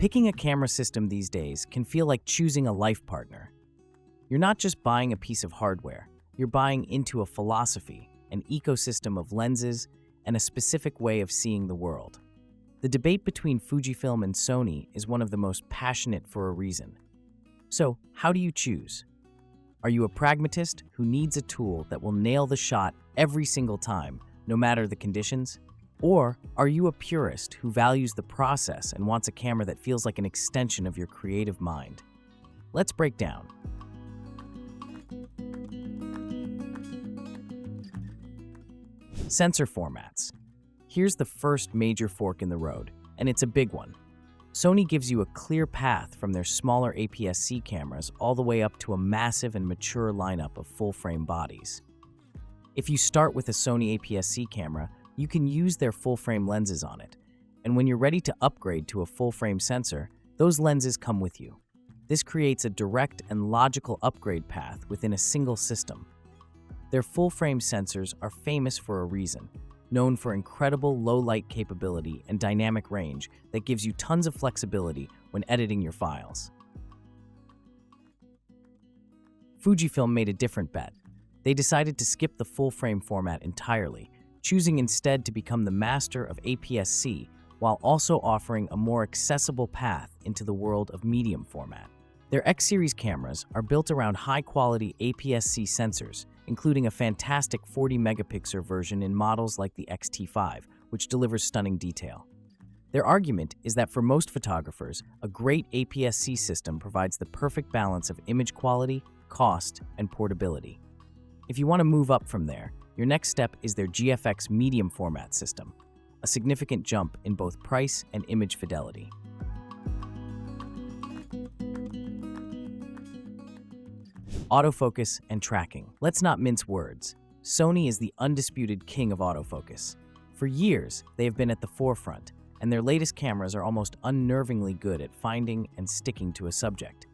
Picking a camera system these days can feel like choosing a life partner. You're not just buying a piece of hardware, you're buying into a philosophy, an ecosystem of lenses, and a specific way of seeing the world. The debate between Fujifilm and Sony is one of the most passionate for a reason. So, how do you choose? Are you a pragmatist who needs a tool that will nail the shot every single time, no matter the conditions? Or are you a purist who values the process and wants a camera that feels like an extension of your creative mind? Let's break down. Sensor formats. Here's the first major fork in the road, and it's a big one. Sony gives you a clear path from their smaller APS-C cameras all the way up to a massive and mature lineup of full-frame bodies. If you start with a Sony APS-C camera, you can use their full-frame lenses on it, and when you're ready to upgrade to a full-frame sensor, those lenses come with you. This creates a direct and logical upgrade path within a single system. Their full-frame sensors are famous for a reason, known for incredible low-light capability and dynamic range that gives you tons of flexibility when editing your files. Fujifilm made a different bet. They decided to skip the full-frame format entirely, choosing instead to become the master of APS-C while also offering a more accessible path into the world of medium format. Their X-series cameras are built around high-quality APS-C sensors, including a fantastic 40-megapixel version in models like the X-T5, which delivers stunning detail. Their argument is that for most photographers, a great APS-C system provides the perfect balance of image quality, cost, and portability. If you want to move up from there, your next step is their GFX medium format system, a significant jump in both price and image fidelity. Autofocus and tracking. Let's not mince words. Sony is the undisputed king of autofocus. For years, they have been at the forefront, and their latest cameras are almost unnervingly good at finding and sticking to a subject.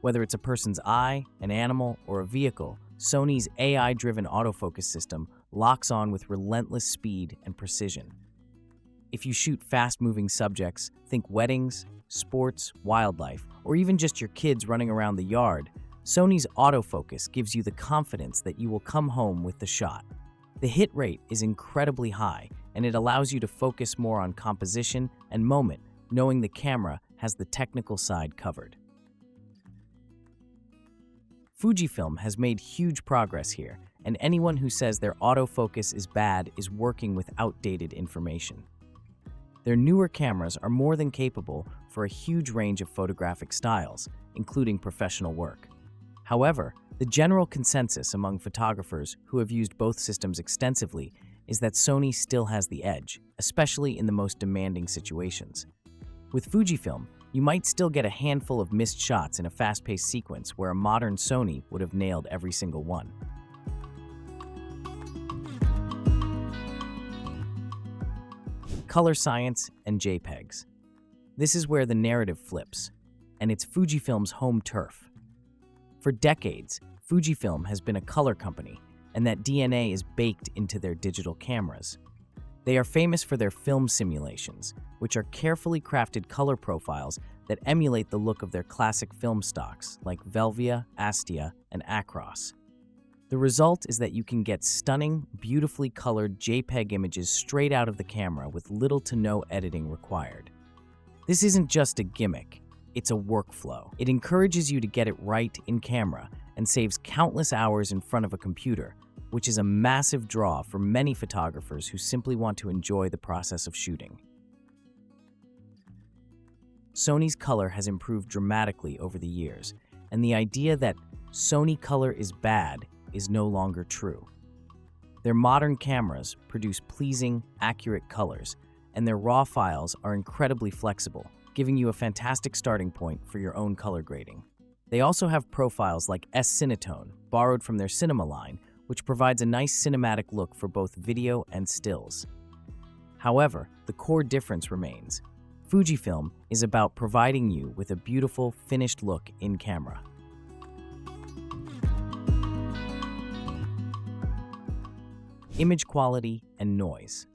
Whether it's a person's eye, an animal, or a vehicle, Sony's AI-driven autofocus system locks on with relentless speed and precision. If you shoot fast-moving subjects, think weddings, sports, wildlife, or even just your kids running around the yard, Sony's autofocus gives you the confidence that you will come home with the shot. The hit rate is incredibly high, and it allows you to focus more on composition and moment, knowing the camera has the technical side covered. Fujifilm has made huge progress here, and anyone who says their autofocus is bad is working with outdated information. Their newer cameras are more than capable for a huge range of photographic styles, including professional work. However, the general consensus among photographers who have used both systems extensively is that Sony still has the edge, especially in the most demanding situations. With Fujifilm, you might still get a handful of missed shots in a fast-paced sequence where a modern Sony would have nailed every single one. Color science and JPEGs. This is where the narrative flips, and it's Fujifilm's home turf. For decades, Fujifilm has been a color company, and that DNA is baked into their digital cameras. They are famous for their film simulations, which are carefully crafted color profiles that emulate the look of their classic film stocks like Velvia, Astia, and Acros. The result is that you can get stunning, beautifully colored JPEG images straight out of the camera with little to no editing required. This isn't just a gimmick, it's a workflow. It encourages you to get it right in camera and saves countless hours in front of a computer, which is a massive draw for many photographers who simply want to enjoy the process of shooting. Sony's color has improved dramatically over the years, and the idea that Sony color is bad is no longer true. Their modern cameras produce pleasing, accurate colors, and their raw files are incredibly flexible, giving you a fantastic starting point for your own color grading. They also have profiles like S-Cinetone, borrowed from their cinema line, which provides a nice cinematic look for both video and stills. However, the core difference remains. Fujifilm is about providing you with a beautiful, finished look in camera. Image quality and noise.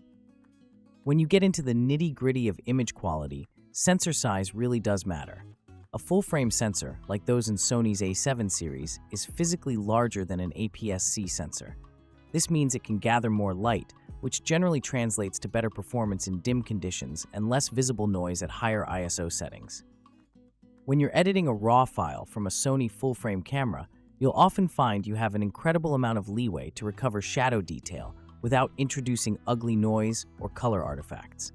When you get into the nitty-gritty of image quality, Sensor size really does matter. A full-frame sensor, like those in Sony's A7 series, is physically larger than an APS-C sensor. This means it can gather more light, which generally translates to better performance in dim conditions and less visible noise at higher ISO settings. When you're editing a RAW file from a Sony full-frame camera, you'll often find you have an incredible amount of leeway to recover shadow detail without introducing ugly noise or color artifacts.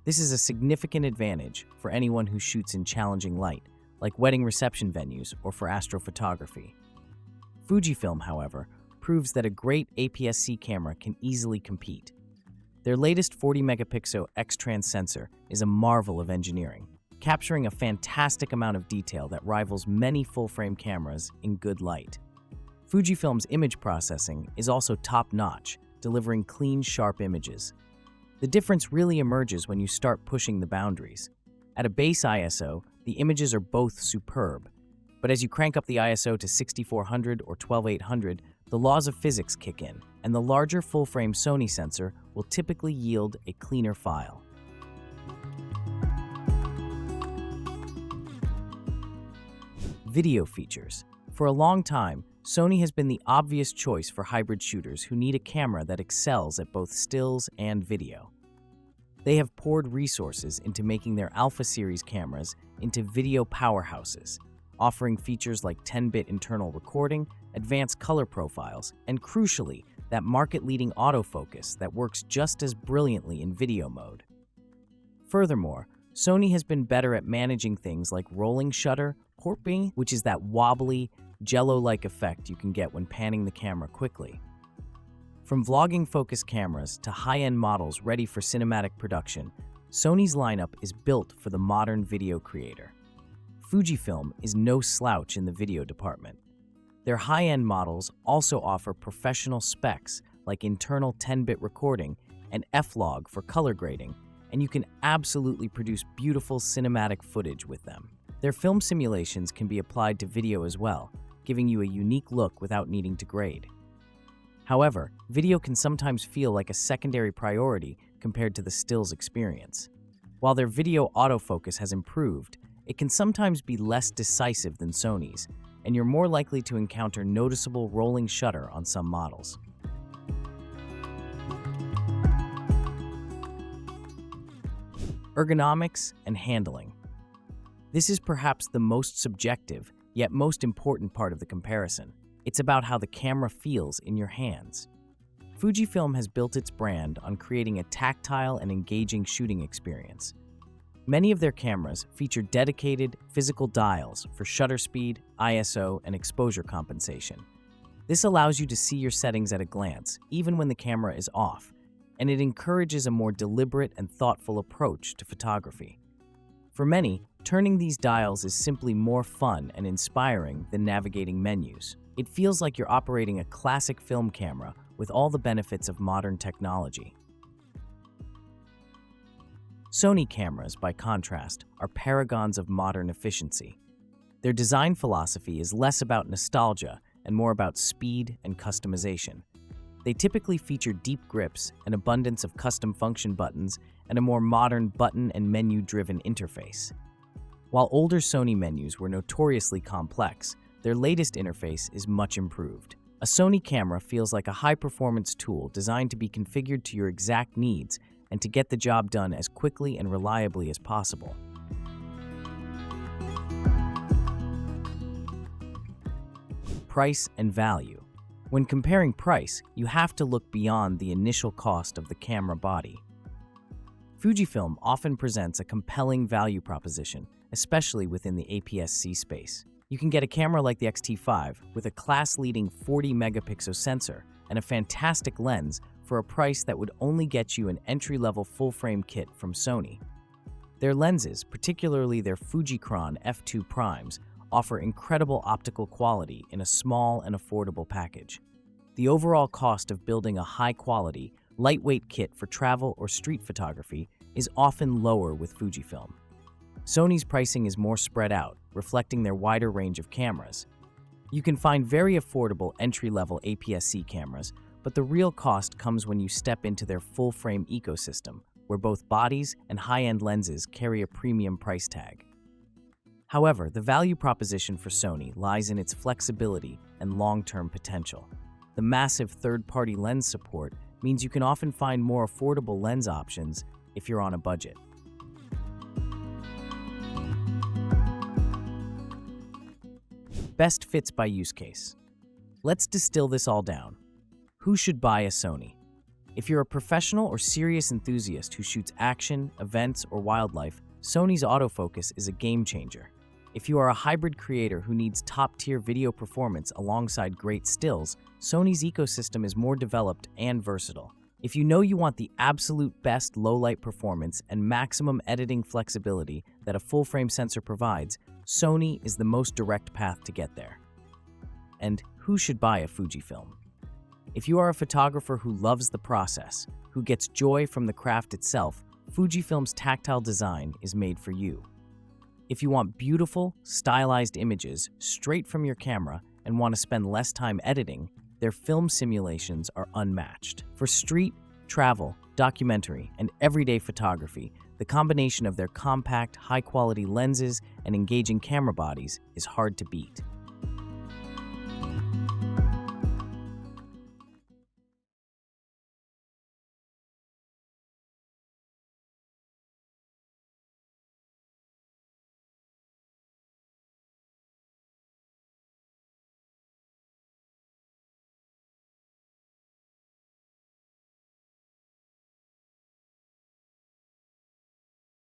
This is a significant advantage for anyone who shoots in challenging light, like wedding reception venues or for astrophotography. Fujifilm, however, proves that a great APS-C camera can easily compete. Their latest 40-megapixel X-Trans sensor is a marvel of engineering, capturing a fantastic amount of detail that rivals many full-frame cameras in good light. Fujifilm's image processing is also top-notch, delivering clean, sharp images. The difference really emerges when you start pushing the boundaries. At a base ISO, the images are both superb, but as you crank up the ISO to 6400 or 12800, the laws of physics kick in, and the larger full-frame Sony sensor will typically yield a cleaner file. Video features. For a long time, Sony has been the obvious choice for hybrid shooters who need a camera that excels at both stills and video. They have poured resources into making their Alpha series cameras into video powerhouses, offering features like 10-bit internal recording, advanced color profiles, and crucially, that market-leading autofocus that works just as brilliantly in video mode. Furthermore, Sony has been better at managing things like rolling shutter, warping, which is that wobbly, jello-like effect you can get when panning the camera quickly. From vlogging-focused cameras to high-end models ready for cinematic production, Sony's lineup is built for the modern video creator. Fujifilm is no slouch in the video department. Their high-end models also offer professional specs like internal 10-bit recording and F-Log for color grading, and you can absolutely produce beautiful cinematic footage with them. Their film simulations can be applied to video as well, giving you a unique look without needing to grade. However, video can sometimes feel like a secondary priority compared to the stills experience. While their video autofocus has improved, it can sometimes be less decisive than Sony's, and you're more likely to encounter noticeable rolling shutter on some models. Ergonomics and handling. This is perhaps the most subjective, yet most important part of the comparison. It's about how the camera feels in your hands. Fujifilm has built its brand on creating a tactile and engaging shooting experience. Many of their cameras feature dedicated physical dials for shutter speed, ISO, and exposure compensation. This allows you to see your settings at a glance, even when the camera is off, and it encourages a more deliberate and thoughtful approach to photography. For many, turning these dials is simply more fun and inspiring than navigating menus. It feels like you're operating a classic film camera with all the benefits of modern technology. Sony cameras, by contrast, are paragons of modern efficiency. Their design philosophy is less about nostalgia and more about speed and customization. They typically feature deep grips, an abundance of custom function buttons, and a more modern button and menu-driven interface. While older Sony menus were notoriously complex, their latest interface is much improved. A Sony camera feels like a high-performance tool designed to be configured to your exact needs and to get the job done as quickly and reliably as possible. Price and value. When comparing price, you have to look beyond the initial cost of the camera body. Fujifilm often presents a compelling value proposition, especially within the APS-C space. You can get a camera like the X-T5 with a class-leading 40-megapixel sensor and a fantastic lens for a price that would only get you an entry-level full-frame kit from Sony. Their lenses, particularly their Fujikron f2 primes, offer incredible optical quality in a small and affordable package. The overall cost of building a high-quality, lightweight kit for travel or street photography is often lower with Fujifilm. Sony's pricing is more spread out, reflecting their wider range of cameras. You can find very affordable entry-level APS-C cameras, but the real cost comes when you step into their full-frame ecosystem, where both bodies and high-end lenses carry a premium price tag. However, the value proposition for Sony lies in its flexibility and long-term potential. The massive third-party lens support means you can often find more affordable lens options if you're on a budget. Best fits by use case. Let's distill this all down. Who should buy a Sony? If you're a professional or serious enthusiast who shoots action, events, or wildlife, Sony's autofocus is a game changer. If you are a hybrid creator who needs top-tier video performance alongside great stills, Sony's ecosystem is more developed and versatile. If you know you want the absolute best low-light performance and maximum editing flexibility that a full-frame sensor provides, Sony is the most direct path to get there. And who should buy a Fujifilm? If you are a photographer who loves the process, who gets joy from the craft itself, Fujifilm's tactile design is made for you. If you want beautiful, stylized images straight from your camera and want to spend less time editing, their film simulations are unmatched. For street, travel, documentary, and everyday photography, the combination of their compact, high-quality lenses and engaging camera bodies is hard to beat.